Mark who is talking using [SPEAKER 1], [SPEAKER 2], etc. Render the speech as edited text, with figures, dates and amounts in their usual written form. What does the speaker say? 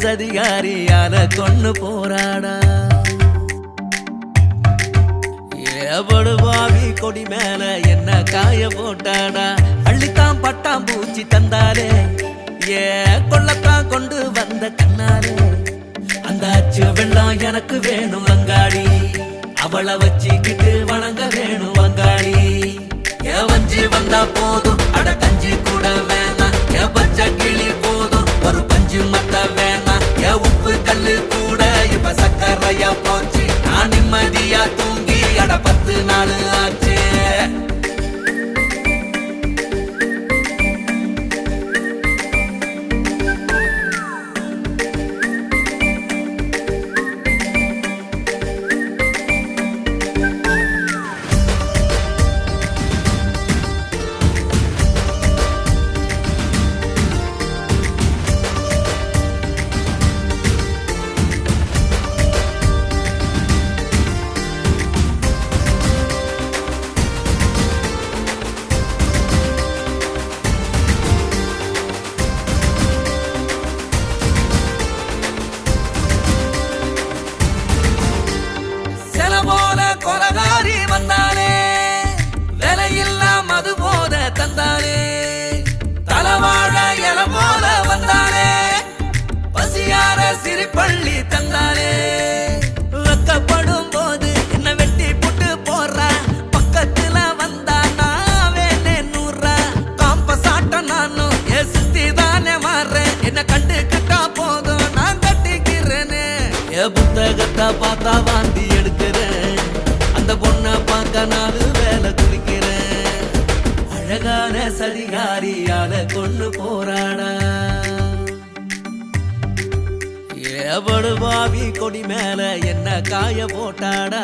[SPEAKER 1] சதிகாரியால கொண்டு போராடா ஏபடுவாவி கொடி மேல என்ன காய போட்டாடா அள்ளித்தான் பட்டாம் பூச்சி தந்தாரே ஏ கொள்ளத்தான் கொண்டு வந்த கண்ணாரே அந்த அச்சு வெள்ளம் எனக்கு வேணும் வங்காளி அவளை வச்சுக்கிட்டு வணங்க வேணும் வங்காளி ஏ வஞ்சி வந்தா போதும் அட கஞ்சி கூட வேணாம் ஏ பச்சை கிளி போதும் ஒரு பஞ்சு மத்த வேணாம் ஏ உப்பு கல்லு கூட இப்ப சக்கரையா போச்சு நான் நிம்மதியா தூங்கி அட 10 நாள் ஆச்சு சிரிப்பள்ளி தந்தானே வெக்கப்படும் போது என்ன வெட்டி புட்டு போடுற பக்கத்துல வந்தா நான் வேணே 100 காம்ப சாட்ட நானும் ஏ சுத்தி தானே மாறேன் என்ன கண்டுக்கிட்டா போதும் நான் கட்டிக்கிறேனே ஏ புத்தகத்தை பார்த்தா வாந்தி எடுக்கிறேன் அந்த பொண்ணை பார்க்க 4 வேலை குளிக்கிறேன் அழகான சதிகாரியால கொண்டு போராடா ஏபடுவாவி கொடி மேல என்ன காய போட்டாடா